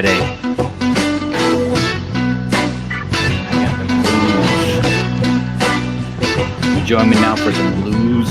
Friday. Join me now for some blues.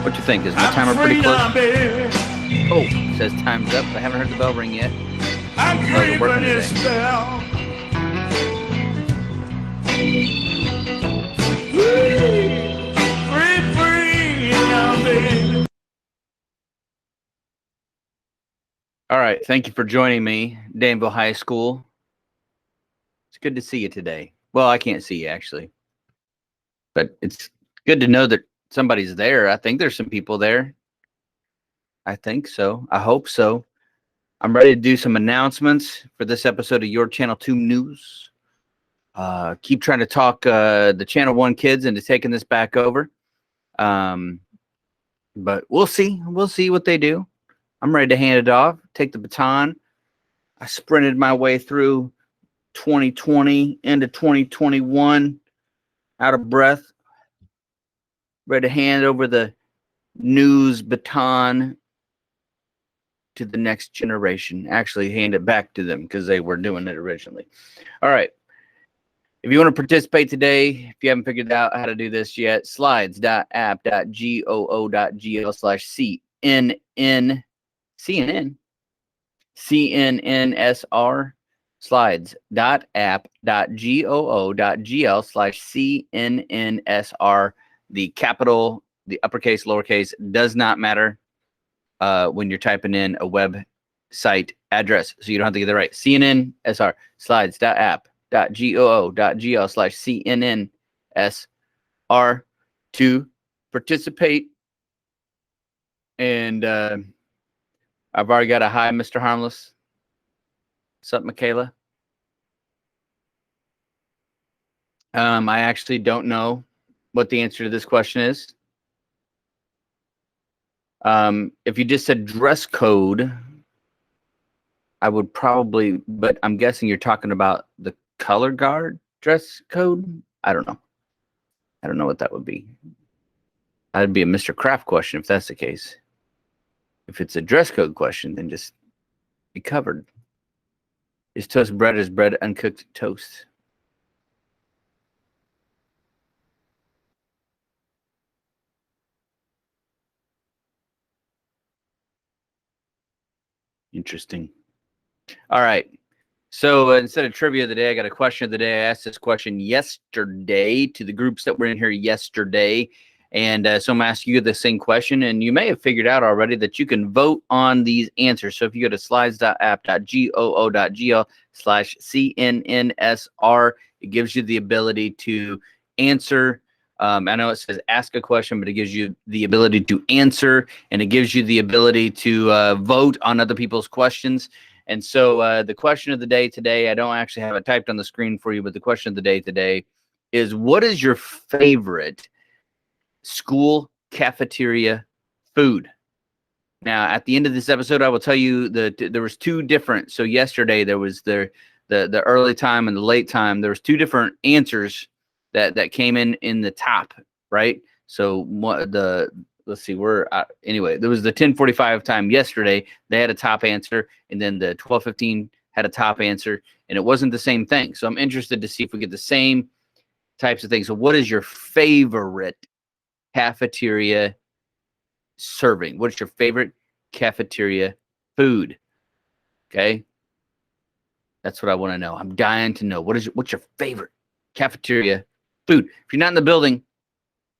What you think? Is my timer pretty close? Oh, it says time's up. I haven't heard the bell ring yet. All right. Thank you for joining me, Danville High School. It's good to see you today. Well, I can't see you actually, but it's good to know that somebody's there. I think there's some people there. I think so. I hope so. I'm ready to do some announcements for this episode of Your Channel 2 News. Keep trying to talk the Channel 1 kids into taking this back over. But we'll see. We'll see what they do. I'm ready to hand it off, take the baton. I sprinted my way through 2020 into 2021, out of breath. Ready to hand over the news baton to the next generation. Actually, hand it back to them because they were doing it originally. All right. If you want to participate today, if you haven't figured out how to do this yet, slides.app.goo.gl/CNNSR, slides.app.goo.gl/CNNSR. The capital, the uppercase, lowercase does not matter when you're typing in a website address. So you don't have to get it right. CNNSR, slides.app.goo.gl/CNNSR to participate. And I've already got a hi, Mr. Harmless. What's up, Michaela? I actually don't know what the answer to this question is. If you just said dress code, I would probably, but I'm guessing you're talking about the color guard dress code. I don't know. I don't know what that would be. That'd be a Mr. Kraft question if that's the case. If it's a dress code question, then just be covered. Is toast bread? Is bread uncooked toast? Interesting. All right. So instead of trivia of the day, I got a question of the day. I asked this question yesterday to the groups that were in here yesterday. And so I'm going to ask you the same question. And you may have figured out already that you can vote on these answers. So if you go to slides.app.goo.gl/CNNSR, it gives you the ability to answer. I know it says ask a question, but it gives you the ability to answer, and it gives you the ability to vote on other people's questions. And so the question of the day today, I don't actually have it typed on the screen for you, but the question of the day today is, what is your favorite school cafeteria food? Now, at the end of this episode, I will tell you that there was two different. So yesterday there was the early time and the late time. There was two different answers that came in the top, right? So what the let's see, anyway, there was the 10:45 time yesterday. They had a top answer, and then the 12:15 had a top answer, and it wasn't the same thing. So I'm interested to see if we get the same types of things. So what is your favorite cafeteria serving? What's your favorite cafeteria food? Okay, that's what I want to know. I'm dying to know. What's your favorite cafeteria food? If you're not in the building,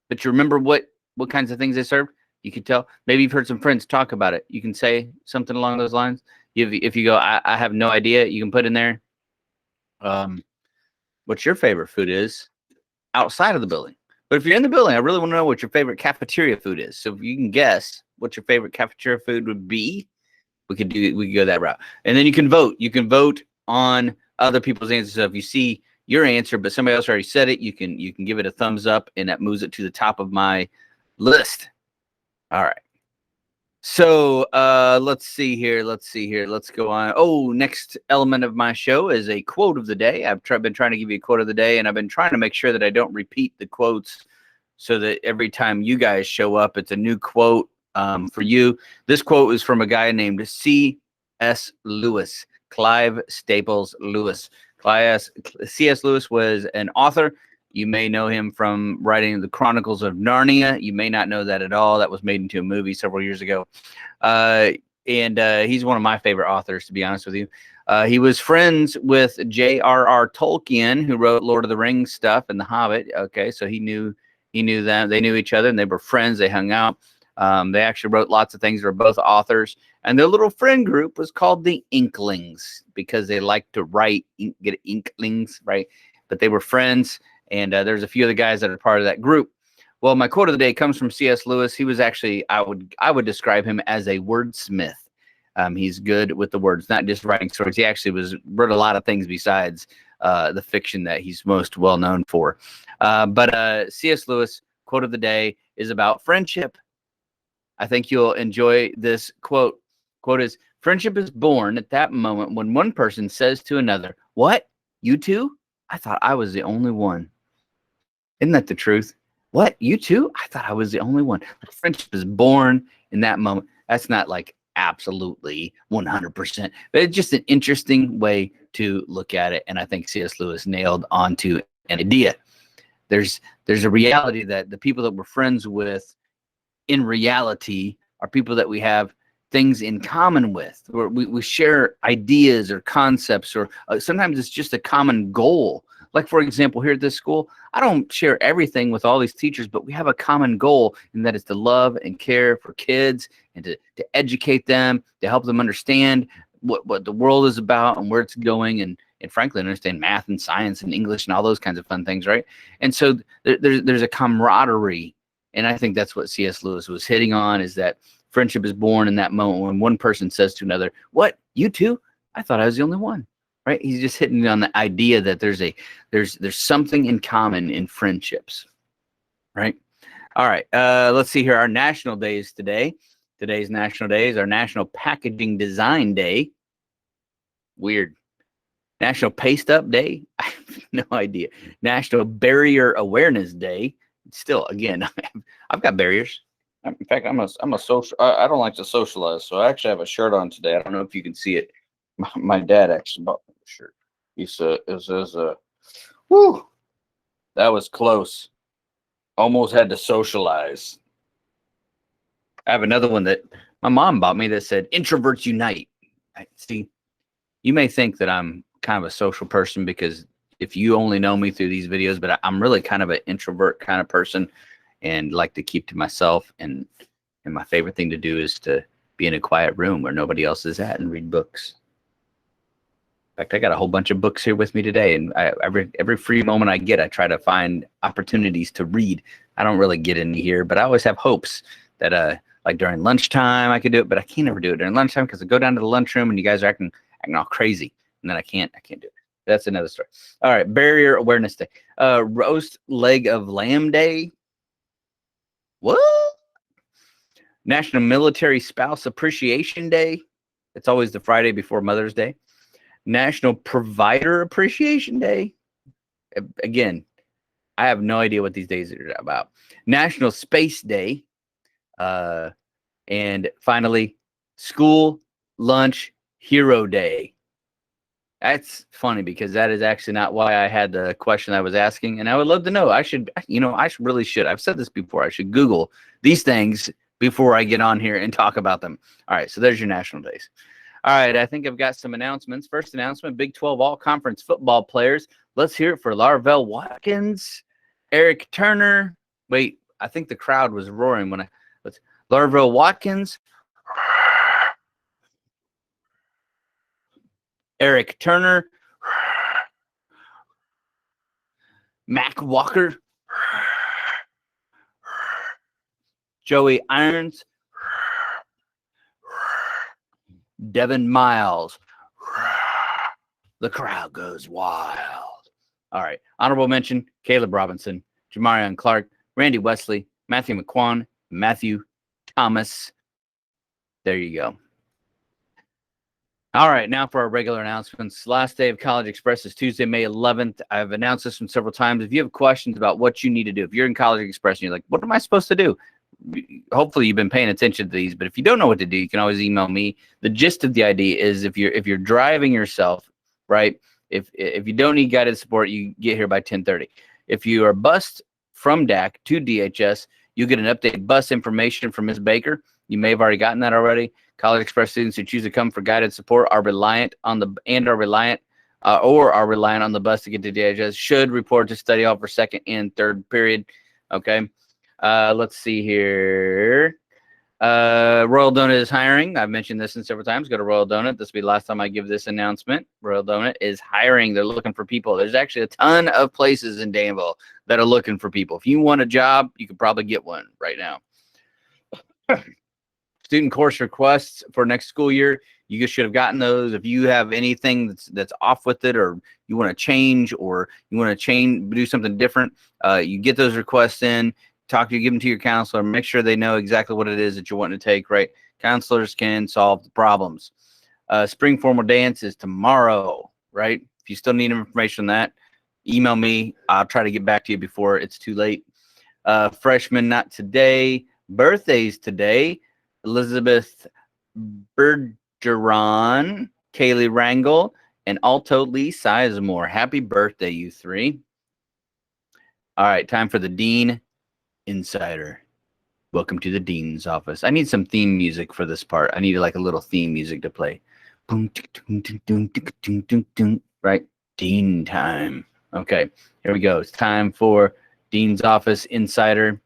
but you remember what kinds of things they serve, you can tell. Maybe you've heard some friends talk about it. You can say something along those lines. If you go, I have no idea, you can put in there what your favorite food is outside of the building. But if you're in the building, I really want to know what your favorite cafeteria food is. So if you can guess what your favorite cafeteria food would be, we could go that route. And then you can vote. You can vote on other people's answers. So if you see your answer, but somebody else already said it, you can give it a thumbs up, and that moves it to the top of my list. All right. So let's see here. Let's go on. Oh, next element of my show is a quote of the day. I've been trying to give you a quote of the day, and I've been trying to make sure that I don't repeat the quotes, so that every time you guys show up, it's a new quote for you. This quote is from a guy named C.S. Lewis, Clive Staples Lewis. C.S. Lewis was an author. You may know him from writing the Chronicles of Narnia. You may not know that at all. That was made into a movie several years ago. And he's one of my favorite authors, to be honest with you. He was friends with J.R.R. Tolkien, who wrote Lord of the Rings stuff and The Hobbit. Okay, so he knew them. They knew each other, and they were friends. They hung out. They actually wrote lots of things. They were both authors. And their little friend group was called the Inklings, because they liked to write, get Inklings, right? But they were friends. And there's a few other guys that are part of that group. Well, my quote of the day comes from C.S. Lewis. He was actually, I would describe him as a wordsmith. He's good with the words, not just writing stories. He actually wrote a lot of things besides the fiction that he's most well known for. But C.S. Lewis, quote of the day, is about friendship. I think you'll enjoy this quote. Quote is, "Friendship is born at that moment when one person says to another, 'What? You two? I thought I was the only one.'" Isn't that the truth? What? You too? I thought I was the only one. Friendship is born in that moment. That's not like absolutely 100%, but it's just an interesting way to look at it. And I think C.S. Lewis nailed onto an idea. There's a reality that the people that we're friends with in reality are people that we have things in common with, or we share ideas or concepts, or sometimes it's just a common goal. Like, for example, here at this school, I don't share everything with all these teachers, but we have a common goal, and that is to love and care for kids, and to educate them, to help them understand what the world is about and where it's going, and frankly, understand math and science and English and all those kinds of fun things, right? And so there's a camaraderie, and I think that's what C.S. Lewis was hitting on, is that friendship is born in that moment when one person says to another, "What? You too? I thought I was the only one." Right? He's just hitting on the idea that there's something in common in friendships. Right? All right. Let's see here. Our national days today. Today's national day is our National Packaging Design Day. Weird. National Paste Up Day. I have no idea. National Barrier Awareness Day. Still, again, I've got barriers. In fact, I'm a social. I don't like to socialize, so I actually have a shirt on today. I don't know if you can see it. My dad actually bought me the shirt. He said, "It says, whoo, that was close. Almost had to socialize." I have another one that my mom bought me that said, "Introverts Unite." See, you may think that I'm kind of a social person because if you only know me through these videos, but I'm really kind of an introvert kind of person and like to keep to myself. And my favorite thing to do is to be in a quiet room where nobody else is at and read books. In fact, I got a whole bunch of books here with me today, and every free moment I get, I try to find opportunities to read. I don't really get into here, but I always have hopes that like during lunchtime I could do it, but I can't ever do it during lunchtime because I go down to the lunchroom and you guys are acting all crazy, and then I can't do it. That's another story. All right, Barrier Awareness Day. Roast Leg of Lamb Day. What? National Military Spouse Appreciation Day. It's always the Friday before Mother's Day. National Provider Appreciation Day. Again, I have no idea what these days are about. National Space Day. And finally, School Lunch Hero Day. That's funny because that is actually not why I had the question I was asking. And I would love to know. I really should. I've said this before. I should Google these things before I get on here and talk about them. All right. So there's your national days. All right. I think I've got some announcements. First announcement, Big 12 all conference football players. Let's hear it for Larvell Watkins, Eric Turner. Wait, I think the crowd was roaring when Larvell Watkins, Eric Turner, Mac Walker, Joey Irons, Devin Miles. The crowd goes wild. All right. Honorable mention, Caleb Robinson, Jamarion Clark, Randy Wesley, Matthew McQuan, Matthew Thomas. There you go. All right, now for our regular announcements. Last day of College Express is Tuesday, May 11th. I've announced this one several times. If you have questions about what you need to do, if you're in College Express and you're like, what am I supposed to do? Hopefully you've been paying attention to these, but if you don't know what to do, you can always email me. The gist of the idea is if you're driving yourself, right? If you don't need guided support, you get here by 10:30. If you are bused from DAC to DHS, you get an updated bus information from Ms. Baker. You may have already gotten that already. College Express students who choose to come for guided support are reliant on the bus to get to DHS should report to study hall for second and third period. Okay. Let's see here. Royal Donut is hiring. I've mentioned this several times. Go to Royal Donut. This will be the last time I give this announcement. Royal Donut is hiring. They're looking for people. There's actually a ton of places in Danville that are looking for people. If you want a job, you could probably get one right now. Student course requests for next school year, you should have gotten those. If you have anything that's off with it, or you want to change, or you want to do something different, you get those requests in, give them to your counselor, make sure they know exactly what it is that you're wanting to take, right? Counselors can solve the problems. Spring formal dance is tomorrow, right? If you still need information on that, email me. I'll try to get back to you before it's too late. Freshman, not today. Birthdays today. Elizabeth Bergeron, Kaylee Rangel, and Alto Lee Sizemore. Happy birthday, you three. All right, time for the Dean Insider. Welcome to the Dean's office. I need some theme music for this part. I need like a little theme music to play. Right? Dean time. Okay, here we go. It's time for Dean's office Insider.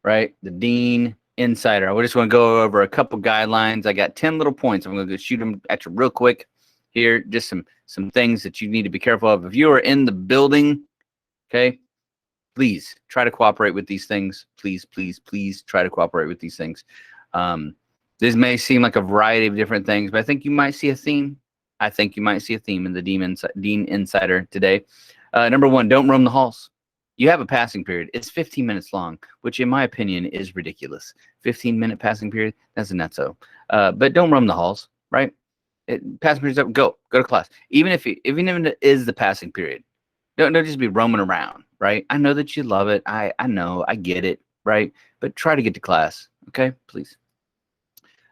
Right? The Dean Insider. I just want to go over a couple guidelines. I got 10 little points. I'm going to shoot them at you real quick here. Just some things that you need to be careful of. If you are in the building, okay, please try to cooperate with these things. Please, please, please try to cooperate with these things. This may seem like a variety of different things, but I think you might see a theme. I think you might see a theme in the Dean Insider today. Number one, don't roam the halls. You have a passing period. It's 15 minutes long, which in my opinion is ridiculous. 15-minute passing period, that's a nutso. But don't roam the halls, right? Passing period's up, go to class. Even if it is the passing period, don't just be roaming around, right? I know that you love it. I know, I get it, right? But try to get to class, okay? Please.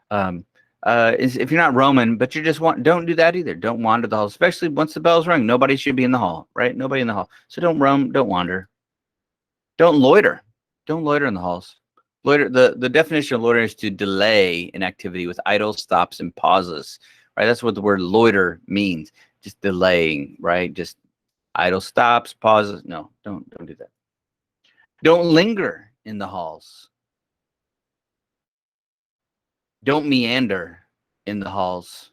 If you're not roaming, but you just don't do that either. Don't wander the halls, especially once the bell's rung. Nobody should be in the hall, right? Nobody in the hall. So don't roam, don't wander. Don't loiter. Don't loiter in the halls. Loiter. The definition of loiter is to delay an activity with idle stops and pauses. Right. That's what the word loiter means. Just delaying. Right. Just idle stops, pauses. No, don't do that. Don't linger in the halls. Don't meander in the halls.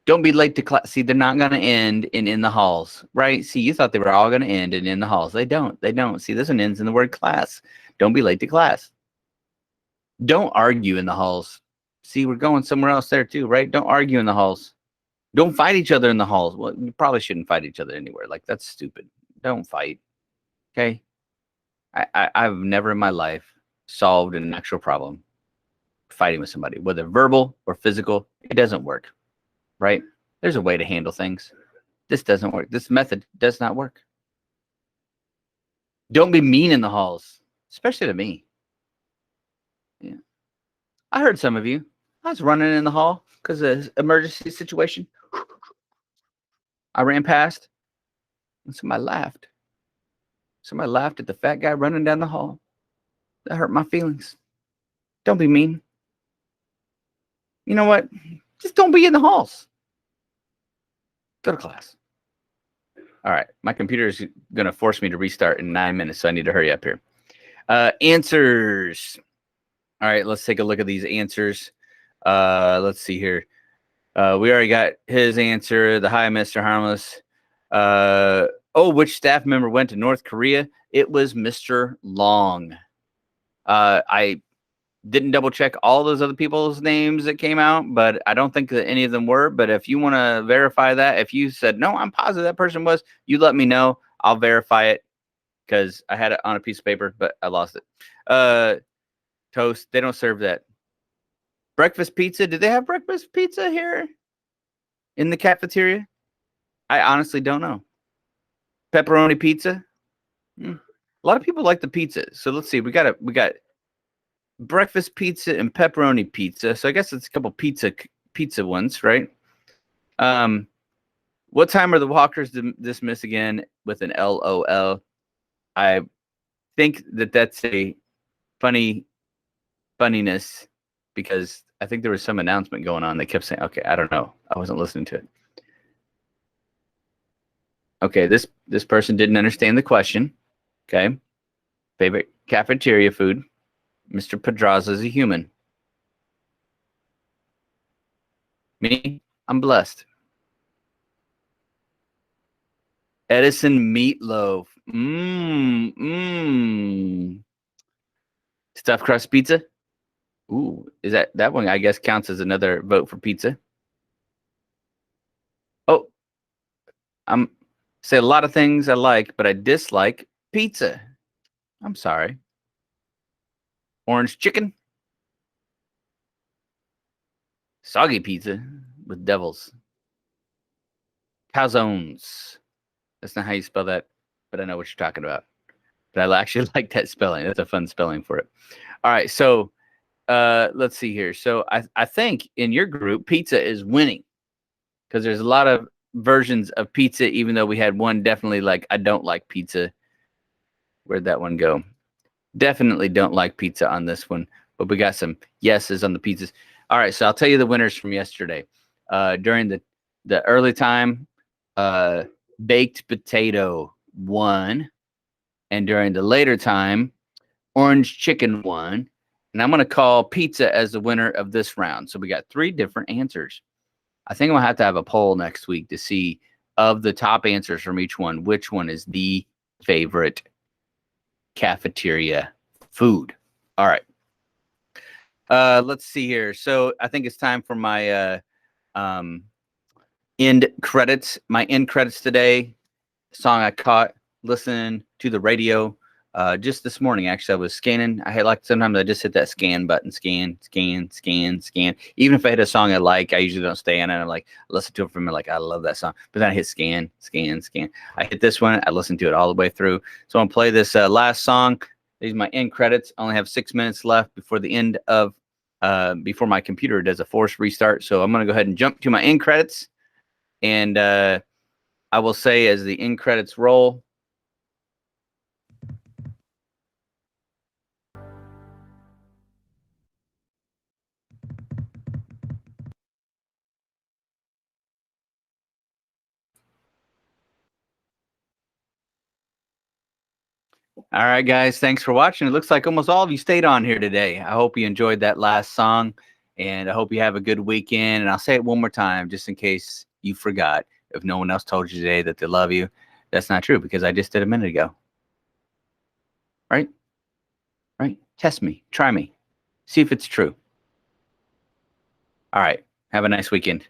Don't be late to class. See, they're not going to end in the halls, right? See, you thought they were all going to end in the halls. They don't. They don't. See, this one ends in the word class. Don't be late to class. Don't argue in the halls. See, we're going somewhere else there too, right? Don't argue in the halls. Don't fight each other in the halls. Well, you probably shouldn't fight each other anywhere. Like, that's stupid. Don't fight. Okay. I've never in my life solved an actual problem fighting with somebody, whether verbal or physical. It doesn't work. Right? There's a way to handle things. This doesn't work. This method does not work. Don't be mean in the halls, especially to me. Yeah. I heard some of you. I was running in the hall because of emergency situation. I ran past and somebody laughed. Somebody laughed at the fat guy running down the hall. That hurt my feelings. Don't be mean. You know what? Just don't be in the halls. Go to class. All right. My computer is going to force me to restart in 9 minutes, so I need to hurry up here. Answers. All right. Let's take a look at these answers. Let's see here. We already got his answer. The hi, Mr. Harmless. Which staff member went to North Korea? It was Mr. Long. I didn't double check all those other people's names that came out, but I don't think that any of them were. But if you want to verify that, if you said, no, I'm positive that person was, you let me know. I'll verify it because I had it on a piece of paper, but I lost it. Toast. They don't serve that. Breakfast pizza. Did they have breakfast pizza here in the cafeteria? I honestly don't know. Pepperoni pizza. A lot of people like the pizza. So let's see. We got breakfast pizza and pepperoni pizza. So I guess it's a couple pizza ones, right? What time are the walkers dismissed again with an LOL? I think that's a funniness because I think there was some announcement going on. They kept saying, okay, I don't know. I wasn't listening to it. Okay, this person didn't understand the question. Okay. Favorite cafeteria food. Mr. Pedraza is a human. Me, I'm blessed. Edison meatloaf. Stuffed crust pizza. Ooh, is that one? I guess counts as another vote for pizza. Oh, I'm say a lot of things I like, but I dislike pizza. I'm sorry. Orange chicken. Soggy pizza with devils. Calzones. That's not how you spell that, but I know what you're talking about. But I actually like that spelling. That's a fun spelling for it. All right, so let's see here. So I think in your group, pizza is winning because there's a lot of versions of pizza, even though we had one definitely like, I don't like pizza. Where'd that one go? Definitely don't like pizza on this one, but we got some yeses on the pizzas. All right, so I'll tell you the winners from yesterday. During the early time, baked potato won, and during the later time, orange chicken won. And I'm going to call pizza as the winner of this round. So we got 3 different answers. I think I'm going to have a poll next week to see of the top answers from each one, which one is the favorite cafeteria food. All right. Let's see here. So I think it's time for my end credits. My end credits today, song I caught listening to the radio just this morning. Actually, I was scanning. Sometimes I just hit that scan button, scan. Even if I hit a song I like, I usually don't stay on it. I'm like, listen to it from like, I love that song. But then I hit scan. I hit this one. I listened to it all the way through. So I'm going to play this last song. These are my end credits. I only have 6 minutes left before the end of, before my computer does a forced restart. So I'm going to go ahead and jump to my end credits. And I will say as the end credits roll, all right, guys, thanks for watching. It looks like almost all of you stayed on here today. I hope you enjoyed that last song, and I hope you have a good weekend. And I'll say it one more time, just in case you forgot. If no one else told you today that they love you, that's not true because I just did a minute ago. Right? Right? Test me. Try me. See if it's true. All right. Have a nice weekend.